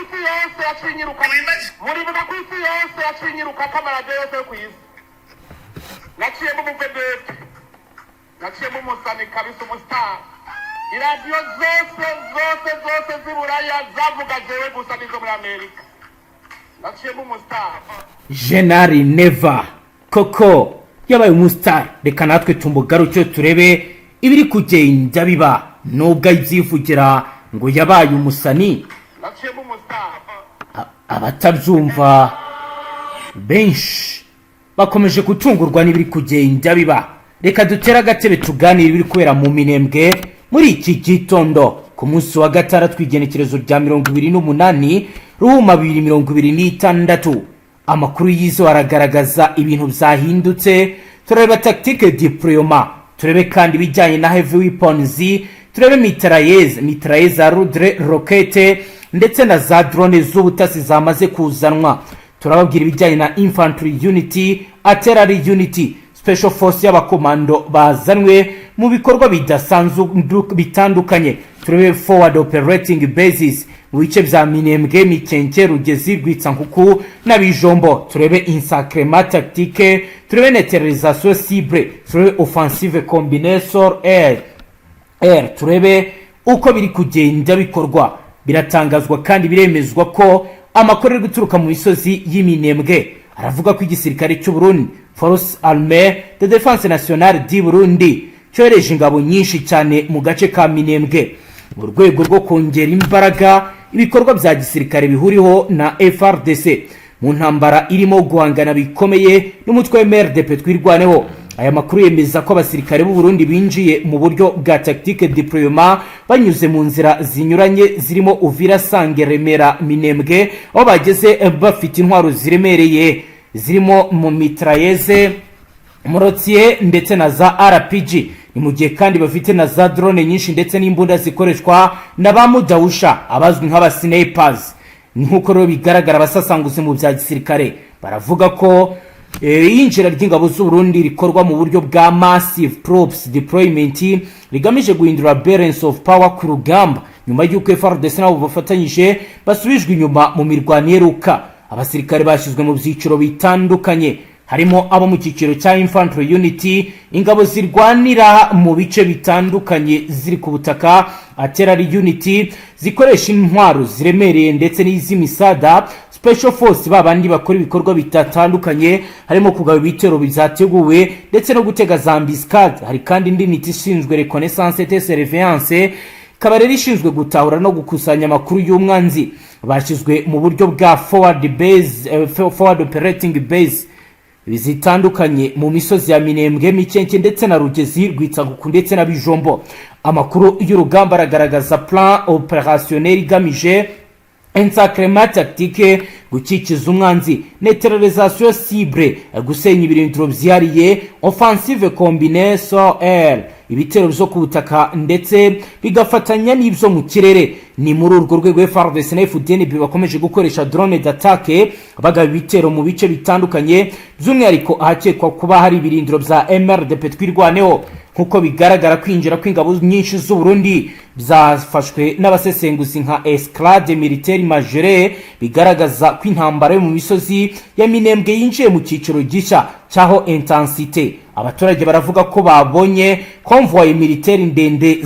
isi yose yacinyiruka muribuka ku isi yose yacinyiruka kamarade yose ku isi naciyemo umuvedete naciyemo umusani kabisa umustar iradiyo zose z'iburaya zavuga jewe gusa nizo muri Amerika naciyemo umustar Jenari Neva koko yabaye umustar. Reka natwe tumugaruke turebe ibiri kugenda biba nubwo ibyivugira ngo yabaye umusani. naciyemo umustar Abatabyumva benshi bakomeje gutungurwa n'ibiri kugenda biba. Reka dutera agatebe tuganire ibiri kubera mu Minembwe muri iki gitondo ku munsi wa gatandatu twigenekerezo rya 28 Ruhuma 2026. Amakuru yizo aragaragaza ibintu byahindutse. Turebe tactique diploma, turebe kandi bijyanye na heavy weapons, turebe mitrailleuses rudre roquette ndetse na za drone z'ubutasi zamaze kuzanwa. Turababwira ibijyanye na infantry unity, artillery unity, special force y'abakomando bazanwe mu bikorwa bidasanzwe bitandukanye. Turebe forward operating bases mu bice bya Minembwe, Mikenke, Rugezi, Rwitsankuku na Bijombo. Turebe insacrement tactique, turebe neutralisation cible, turebe offensive combinaison air. Turebe uko biri kugenda bikorwa. Biratangazwa kandi biremezwa ko amakuru ari guturuka mu misozi y'Iminembwe aravuga ko igisirikare cy'u Burundi Force Armée de Défense Nationale du Burundi cyoreje ingabo nyinshi cyane mu gace ka Minembwe mu rwego rwo kongera imbaraga ibikorwa bya gisirikare bihuriho na FRDC mu ntambara irimo guhangana bikomeye n'umutwe MRDP twirwaneho. Aya makuru yemeza ko abasirikare b'u Burundi binjiye mu buryo bwa tactique diploma banyuze mu nzira zinyuranye zirimo Uvira, Sange, Remera, Minembwe, aho bageze bafite intwaro ziremereye zirimo mu mitrailleuses, Mortier ndetse na za RPG. Ni mu gihe kandi bafite na za drone nyinshi ndetse n'imbunda zikoreshwa na ba mudawusha abazwi nk'aba snipers. Nkuko rero bigaragara abasasanguzi mu bya gisirikare baravuga ko yinjira ry'ingabo z'u Burundi rikorwa mu buryo bwa massive troops deployment rigamije guhindura balance of power ku rugamba nyuma y'uko FARDC nabo bafatanyije basubijwe inyuma mu mirwano yeruka. Abasirikare bashyizwe mu byiciro bitandukanye harimo abo mu cyiciro cya infantry unity, ingabo zirwanira mu bice bitandukanye ziri ku butaka, artillery unity zikoresha intwaro ziremereye ndetse n'iz'imisada, special force babandi bakora ibikorwa bitatandukanye harimo kugaba ibitero bizateguwe ndetse no gutega za ambuscade. Hari kandi indi unity ishinzwe reconnaissance et surveillance kabareri ishinzwe gutahura no gukusanya amakuru y'umwanzi. Bashyizwe mu buryo bwa forward operating base bizitandukanye mu misozi ya Minembwe, Mikenke ndetse na Rugezi, Rwitsankuku ndetse na Bijombo. Amakuru y'urugamba aragaragaza plan opérationnel igamije ensacrement tactique, gukikiza umwanzi, neutralisation cible, gusenya ibirindiro byihariye, offensive combinaison air, ibitero byo ku butaka ndetse bigafatanya n'ibyo mu kirere. Ni muri urwo rwego FARDC na FDNB bakomeje gukoresha drone d'attaque bagaba ibitero mu bice bitandukanye by'umwihariko ahakekwa kuba hari ibirindiro bya MRDP twirwaneho. Nkuko bigaragara kwinjira kw'ingabo nyinshi z'u Burundi byafashwe n'abasesenguzi nka escalade militaire majeure bigaragaza ko intambara yo mu misozi ya Minembwe yinjiye mu cyiciro gishya cyaho intensité. Abaturage baravuga ko babonye convoy militaire ndende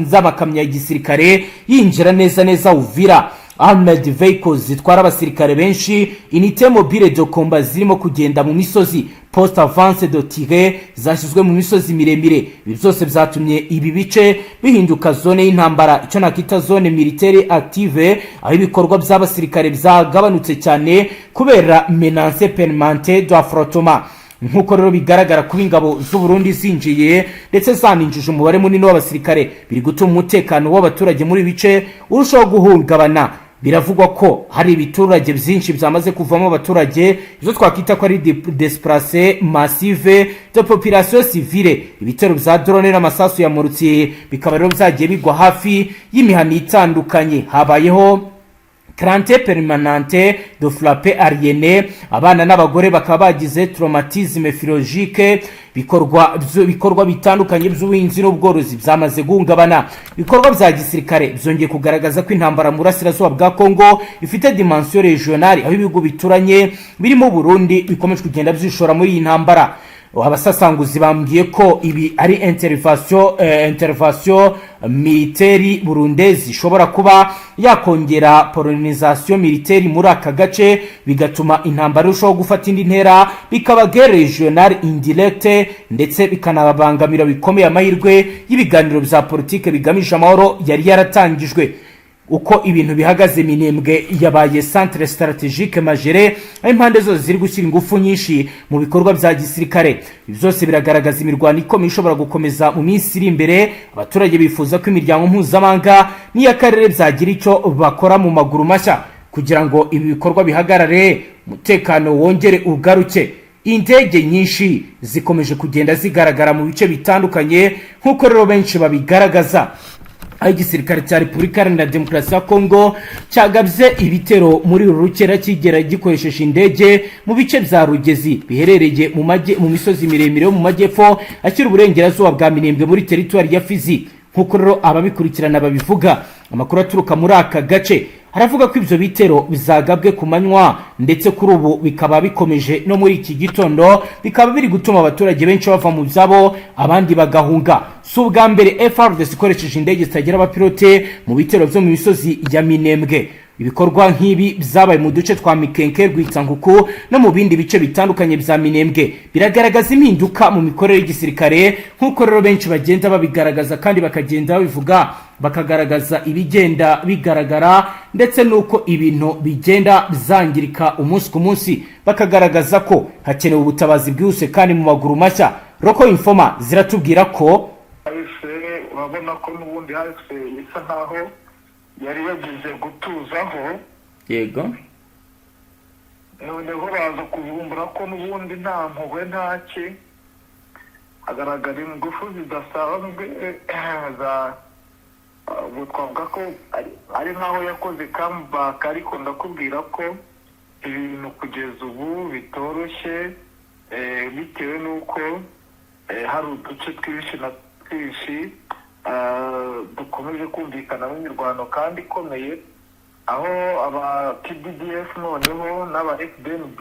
z'amakamyo ya gisirikare yinjira neza Uvira. Armored vehicles zitwara abasirikare benshi, unité mobile de combat zirimo kugenda mu misozi, poste avance de tir zashyizwe mu misozi miremire. Ibi byose byatumye ibi bice bihinduka zone y'intambara, icyo nakita zone militaire active, aho ibikorwa by'abasirikare byagabanutse cyane kubera menace permanente d'affrontement. Nkuko rero bigaragara kuba ingabo z'u Burundi zinjiye ndetse zaninjije umubare munini w'abasirikare biri gutuma umutekano w'abaturage muri bice urushaho guhungabana. Biravugwa ko hari ibiturage byinshi byamaze kuvamo abaturage, izo twakita ko ari displacé massive de population civile. Ibitero bya drone n'amasasu ya Mortier bikaba rero byagiye bigwa hafi y'imihana itandukanye. Habayeho crainte permanente de frappe aliénée. Abana n'abagore bakaba bagize traumatisme philologique. Bikorwa bitandukanye by'ubuhinzi n'ubworozi byamaze guhungabana. Bikorwa bya gisirikare byongeye kugaragaza ko intambara mu burasirazuba bwa Kongo ifite dimension regionale, aho ibihugu bituranye birimo Burundi bikomeje kugenda byishora muri iyi ntambara. Abasasanguzi bambwiye ko ibi ari intervention militaire burundezi ishobora kuba yakongera polonisation militaire muri aka gace, bigatuma intambara irushaho gufata indi ntera, bikaba guerre regionale indirecte, ndetse bikanabangamira bikomeye amahirwe y'ibiganiro bya politike bigamije amahoro yari yaratangijwe. Uko ibintu bihagaze, Minembwe yabaye centre strategique majere, aho impande zose ziri gushyira ingufu nyinshi mu bikorwa bya gisirikare. Ibi byose biragaragaza imirwano ikomeye ishobora gukomeza mu minsi iri imbere. Abaturage bifuza ko imiryango mpuzamahanga n'iy'akarere byagira icyo bakora mu maguru mashya kugira ngo ibi bikorwa bihagarare, umutekano wongere ugaruke. Indege nyinshi zikomeje kugenda zigaragara mu bice bitandukanye nk'uko rero benshi babigaragaza. Aho igisirikare cya Repubulika Iharanira Demokarasi ya Kongo cyagabye ibitero muri rukera kigera gikoresheje indege mu bice bya Rugezi biherereye mu misozi miremire yo mu majyepfo akiri uburengerazuba bwa Minembwe muri teritwari ya Fizi. Nk'uko rero ababikurikirana babivuga, amakuru aturuka muri aka gace haravuga ko ibyo bitero bizagabwe ku manywa, ndetse kuri ubu bikaba bikomeje no muri iki gitondo, bikaba biri gutuma abaturage benshi bava mu byabo abandi bagahunga. Si ubwa mbere FARDC ikoresheje indege zitagira abapilote mu bitero byo mu misozi ya Minembwe. Ibikorwa nk'ibi byabaye mu duce twa Mikenke, Rwitsankuku no mu bindi bice bitandukanye bya Minembwe. Biragaragaza impinduka mu mikorere y'igisirikare, nk'uko rero benshi bagenda babigaragaza kandi bakagenda babivuga, bakagaragaza ibigenda bigaragara ndetse n'uko ibintu bigenda bizangirika umunsi ku munsi, bakagaragaza ko hakenewe ubutabazi bwihuse kandi mu maguru mashya. Roko Informa ziratubwira ko urabona ko n'ubundi hahise bisa nkaho yari yagize gutuzaho, yego, noneho baza kuvumbura ko n'ubundi nta mpuhwe ntaki, hagaragara ingufu zidasanzwe twavuga ko ari nkaho yakoze comeback, ariko ndakubwira ko ibintu kugeza ubu bitoroshye, bitewe n'uko hari uduce twinshi na twinshi dukomeje kumvikanamo imirwano kandi ikomeye, aho aba TDF noneho n'aba FDNB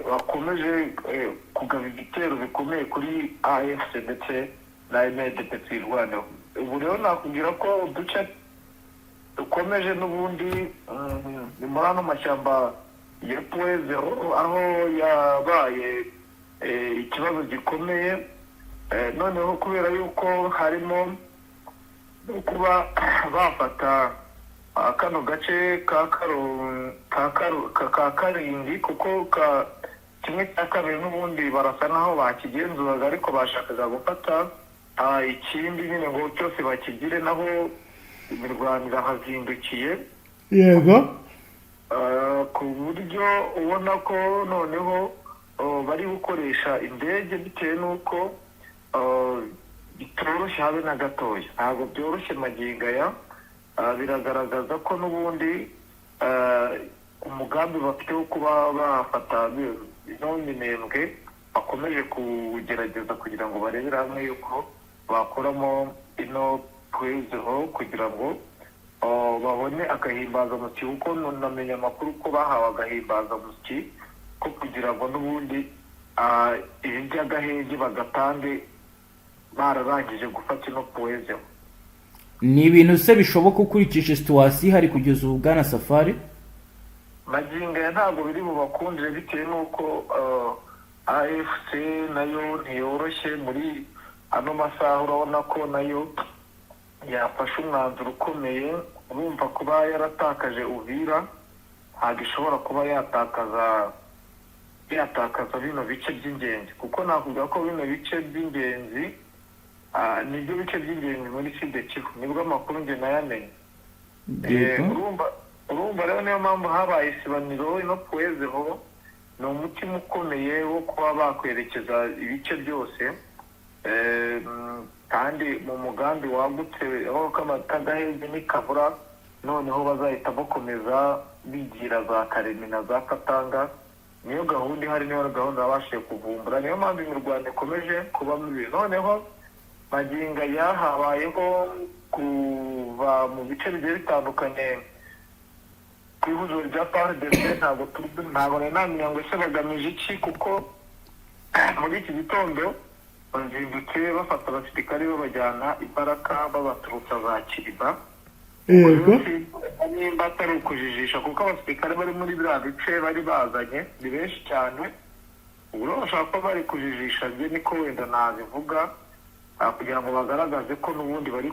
bakomeje kugaba ibitero bikomeye kuri AFC ndetse na MDP twirwaneho. Ubu rero nakubwira ko uduce dukomeje n'ubundi ni muri ano mashyamba ya Puezero, aho yabaye ikibazo gikomeye, noneho kubera yuko harimo kuba bafata kano gace ka Karindi, kuko kimwe cya kabiri n'ubundi barasa naho bakigenzuraga, ariko bashakaga gufata ikindi nyine ngo cyose bakigire, naho imirwano irahazindukiye, yego, ku buryo ubona ko noneho bari gukoresha indege, bitewe n'uko bitoroshye habe na gatoya, ntabwo byoroshye magingo aya. Biragaragaza ko n'ubundi umugambi bafite wo kuba bafata ino Minembwe bakomeje kugerageza kugira ngo barebere hamwe yuko bakuramo ino Puezero, kugira ngo babone agahimbazamusyi, kuko namenye amakuru ko bahawe agahimbazamusyi ko kugira ngo n'ubundi ibi by'agahenge bagatange bararangije gufata ino Puezero. Ni ibintu se bishoboka ukurikije situwasiyo hari kugeza ubu, Bwana Safari? Magingo ya ntabwo biri bubakundire, bitewe n'uko AFC nayo ntiyoroshye muri ano masaha. Urabona ko nayo yafashe umwanzuro ukomeye, urumva kuba yaratakaje Uvira ntabwo ishobora kuba yatakaza bino bice by'ingenzi, kuko navuga ko bino bice by'ingenzi nibyo bice by'ingenzi muri Sud Kivu, nibwo amakuru nge nayamenye. Urumva rero niyo mpamvu habaye isibaniro ino Puezero, ni umutima ukomeye wo kuba bakwerekeza ibice byose, kandi mu mugambi wagutse aho k'agahenge n'ikabura, noneho bazahita bakomeza bigira za Karemi na za Katanga. Niyo gahunda ihari, niyo gahunda babashije kuvumbura, niyo mpamvu imirwano ikomeje kubamo ibintu. Noneho magingo aya habayeho kuva mu bice bigiye bitandukanye ku ihuriro rya PARDC. Ntabwo namenya ngo ese bagamije iki, kuko muri iki gitondo bazindutse bafata abasirikare babajyana Ibaraka babaturutsa za Kiriba. Nimba atari ukujijisha, kuko abasirikare bari muri biriya bice bari bazanye ni benshi cyane. Ubu rero bashaka ko bari kujijisha, njye niko wenda nabivuga, kugira ngo bagaragaze ko n'ubundi bari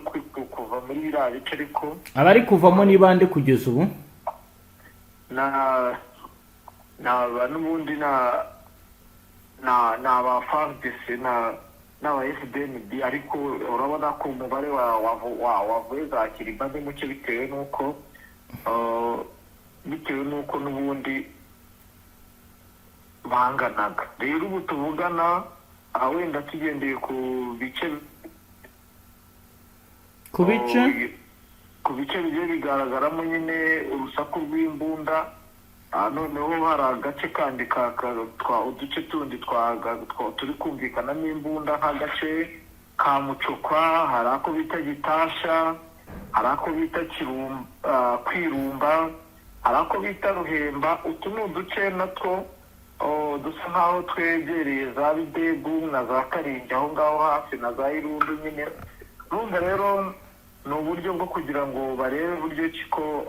kuva muri biriya bice. Ariko abari kuvamo ni bande kugeza ubu? n'ubundi aba FARDC n'aba FDNB, ariko urabona ko umubare wavuye za Kiriba ni muke, bitewe n'uko n'ubundi banganaga. Rero ubu tuvugana wenda tugendeye ku bice bigiye bigaragaramo nyine urusaku rw'imbunda. Noneho hari agace kandi uduce tundi turi kumvikanamo imbunda, nk'agace ka Mucukwa, hari ako bita Gitasha, hari ako bita Kwirumba, hari ako bita Ruhemba. Utu ni uduce natwo dusa nk'aho twegereye za Bidegu na za Karingi, aho ngaho hafi na za Irundu nyine. Urumva rero ni uburyo bwo kugira ngo barebe uburyo ki ko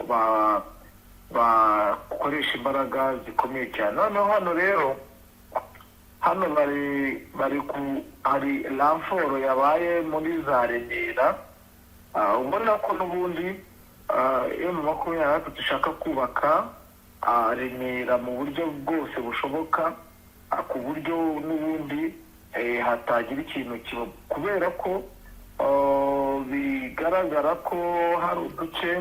bakoresha imbaraga zikomeye cyane. Noneho hano hari ramforo yabaye muri za Remera. Ubona ko n'ubundi M23 dushaka kubaka Remera mu buryo bwose bushoboka, ku buryo n'ubundi hatagira ikintu kiba, kubera ko bigaragara ko hari uduce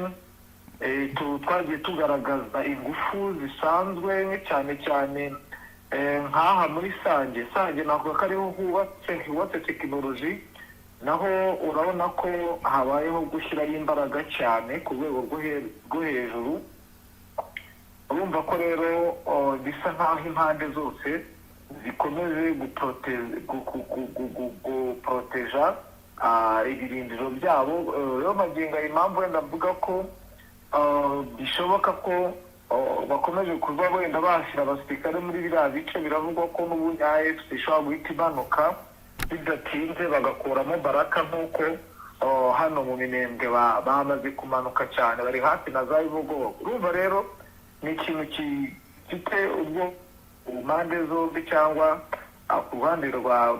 twagiye tugaragaza ingufu zisanzwe, cyane cyane nk'aha muri Sange navuga ko ariho hubatse tekinoloji. Naho urabona ko habayeho gushyiraho imbaraga cyane ku rwego rwo hejuru. Urumva ko rero bisa nk'aho impande zose zikomeje guporoteja ibirindiro byabo. Rero magingo impamvu wenda mvuga ko bishoboka ko bakomeje kuba wenda bashyira abasirikare muri biriya bice, biravugwa ko n'ubundi AFC ishobora guhita imanuka bidatinze bagakuramo Baraka, nk'uko hano mu Minembwe bamaze kumanuka cyane, bari hafi na za Ibugogo. Urumva rero ni ikintu gifite ubwo impande zombi, cyangwa ku ruhande rwa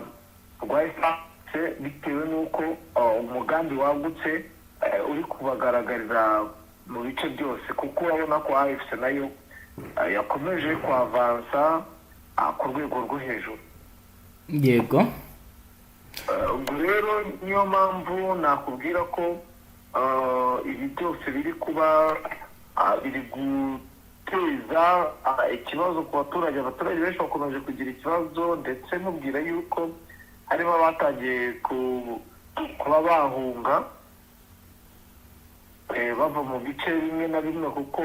FARDC, bitewe n'uko umugambi wagutse uri kubagaragarira mu bice byose, kuko urabona ko AFC nayo yakomeje kwavansa ku rwego rwo hejuru. Yego. Ubwo rero niyo mpamvu nakubwira ko ibi byose biri kuba biri guteza ikibazo ku baturage. Abaturage benshi bakomeje kugira ikibazo, ndetse mubwira yuko harimo abatangiye kuba bahunga bava mu bice bimwe na bimwe, kuko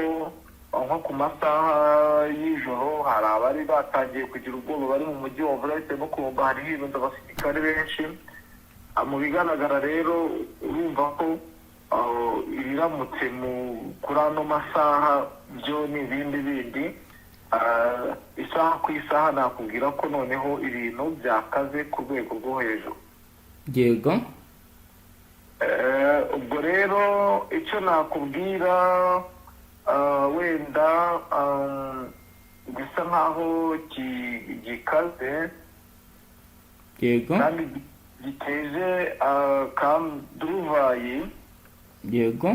nko ku masaha y'ijoro hari abari batangiye kugira ubwoba bari mu mujyi wa Uvira, bitewe no kumva hari hirunze abasirikare benshi. Mu bigaragara rero urumva ko ibiramutse kuri ano masaha byo ni ibindi bindi. Isaha ku isaha nakubwira ko noneho ibintu byakaze ku rwego rwo hejuru. Yego. Ubwo rero icyo nakubwira wenda bisa nkaho gikaze, yego, kandi giteje kanduruvayi. Yego.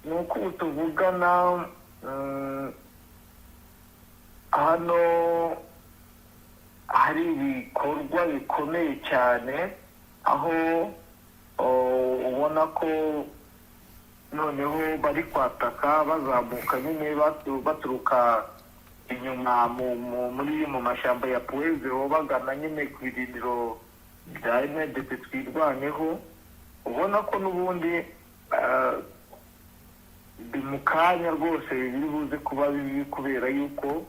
ni uko ubu tuvugana hano hari ibikorwa bikomeye cyane, aho ubona ko noneho bari kwataka bazamuka nyine baturuka inyuma mu mashyamba ya Puezero, bagana nyine ku birindiro bya MDP twirwaneho, ubona ko n'ubundi mu kanya rwose biri buze kuba bibi kubera yuko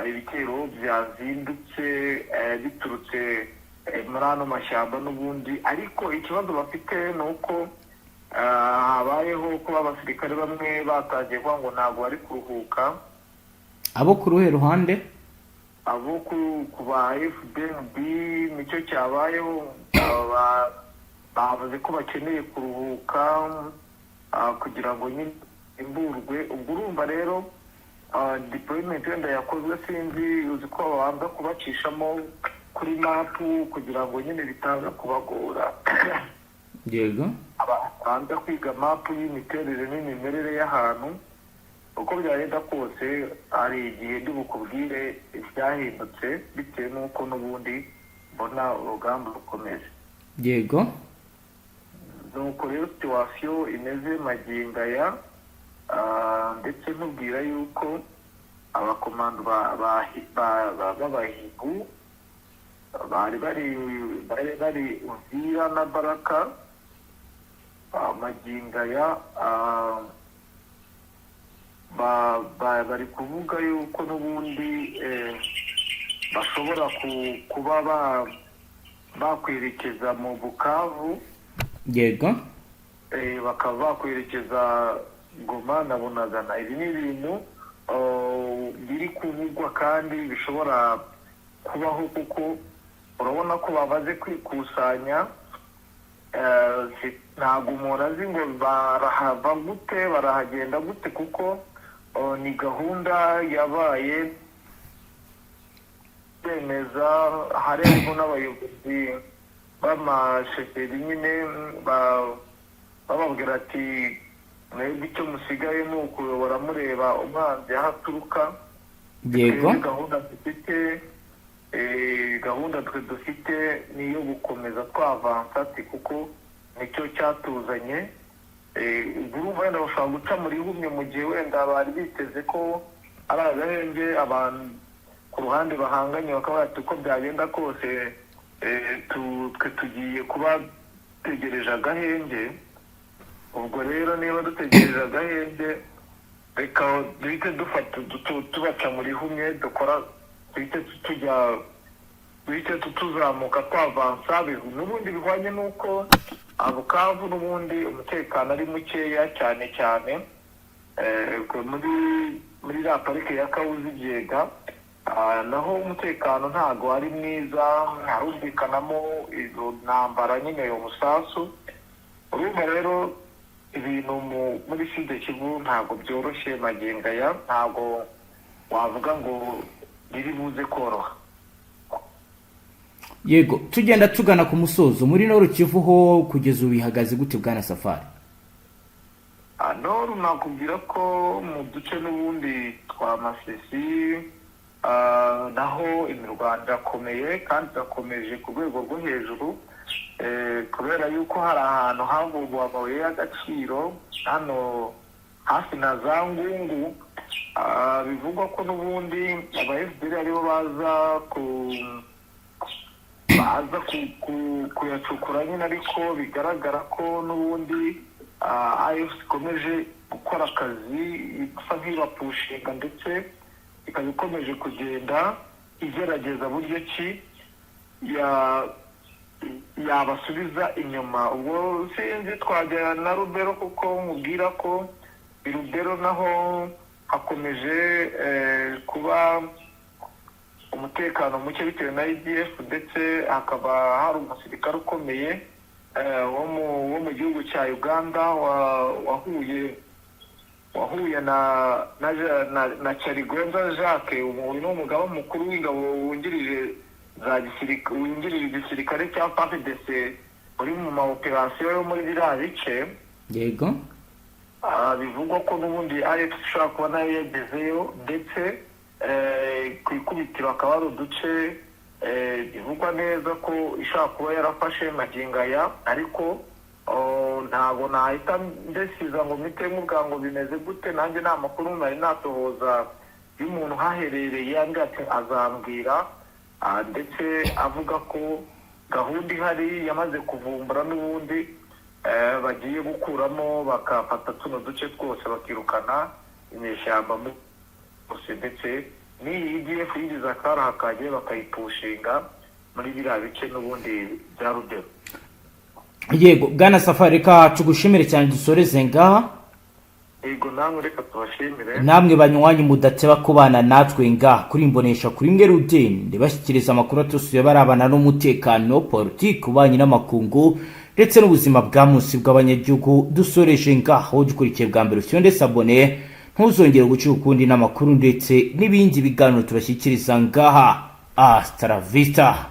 ibitero byazindutse biturutse muri ano mashyamba n'ubundi. Ariko ikibazo bafite ni uko habayeho kuba abasirikare bamwe batangiye kuvuga ngo ntabwo bari kuruhuka. abo ku ruhe ruhande? Abo ku ba FDNB nicyo cyabayeho, bavuze ko bakeneye kuruhuka kugira ngo nyine imburwe. Ubwo urumva rero deployment wenda yakozwe, sinzi uzi ko babanza kubacishamo kuri mapu kugira ngo nyine bitaza kubagora. Yego, abanza kwiga mapu y'imiterere n'imimerere y'ahantu uko byagenda kose. Hari igihe ndi bukubwire ibyahindutse bitewe n'uko n'ubundi mbona urugamba rukomeje. yego. Nuko rero situwasiyo imeze magingo aya, ndetse ntubwira yuko abakomando b'abahigu bari bari Uvira na Baraka, magingo aya bari kuvuga yuko n'ubundi bashobora kuba bakwerekeza mu Bukavu. Yego, bakaba bakwerekeza Goma na Bunagana. Ibi ni ibintu biri kuvugwa kandi bishobora kubaho, kuko urabona ko bamaze kwikusanya. Ntabwo umuntu azi ngo barahava gute, barahagenda gute, kuko ni gahunda yabaye bemeza. Harimo n'abayobozi b'amasheferi nyine bababwira ati mwebwe icyo musigaye ni ukuyobora mureba umwanzi aho aturuka. yego. Gahunda twe dufite ni iyo gukomeza twavansa, kuko nicyo cyatuzanye. Urumva wenda bashobora guca muri humye mu gihe wenda bari biteze ko ari agahenge. Abantu ku ruhande bahanganye bakaba bati uko byagenda kose twe tugiye kuba dutegereje agahenge. Ubwo rero niba dutegereje agahenge, reka duhite tubaca muri humye, dukora duhite tuzamuka twavansa. N'ubundi bihwanye n'uko Bukavu n'ubundi umutekano ari mukeya cyane cyane muri ya parike ya Kahuzi-Biega. Naho umutekano ntago ari mwiza, harumvikanamo izo ntambara nyine, yo musasu. Urumva rero ibintu muri Sud Kivu ntago byoroshye magingo aya, ntago wavuga ngo biri buze koroha. Yego, tugenda tugana ku musozo, muri Nord Kivu ho kugeza ubu bihagaze gute bwana Safari? Nord nakubwira ko mu duce n'ubundi twa Masisi naho imirwano irakomeye kandi irakomeje ku rwego rwo hejuru, kubera yuko hari ahantu havugwa amabuye y'agaciro hano hafi na za Ngungu. Bivugwa ko n'ubundi aba FDL aribo baza kuyacukura nyine, ariko bigaragara ko n'ubundi AFC ikomeje gukora akazi isa nk'ibapushinga, ndetse ikaba ikomeje kugenda igerageza buryo ki yabasubiza inyuma. Ubwo sinzi twajya na Rubero, kuko mubwira ko Rubero naho hakomeje kuba umutekano muke bitewe na IDF, ndetse hakaba hari umusirikare ukomeye wo mu gihugu cya Uganda wahuye na Charigonza Jacques, uyu ni umugaba mukuru w'ingabo wungirije igisirikare cya FARDC uri mu maoperasiyo yo muri biriya bice. Yego, bivugwa ko n'ubundi AFC ishobora kuba nayo yagezeyo, ndetse ku ikubitiro akaba ari uduce bivugwa neza ko ishobora kuba yarafashe magingo aya. Ariko ntabwo nahita ndesiza ngo mpite nkubwira ngo bimeze gute. Nanjye nta makuru nari natohoza y'umuntu haherereye, andi ati azambwira, ndetse avuga ko gahunda ihari yamaze kuvumbura n'ubundi bagiye gukuramo bakafata tuno duce twose bakirukana inyeshyamba bose, ndetse n'iyi EDF yigize akara hakagiye bakayipushinga muri biriya bice n'ubundi bya Rudero. Yego Bwana Safari, reka tugushimire cyane dusoreze ngaha. Yego namwe reka tubashimire. Namwe banywanyi mudateba kubana natwe ngaha kuri imbonesha kuri mwe Rudende bashyikiriza amakuru atusuye barabana n'umutekano, politiki, ububanyi n'amakungu ndetse n'ubuzima bwa munsi bw'abanyagihugu. Dusoreje ngaho dukurikiye bwa mbere ufite ndetse abone ntuzongere guca ukundi n'amakuru ndetse n'ibindi biganiro tubashyikiriza ngaha. Hasta la vista.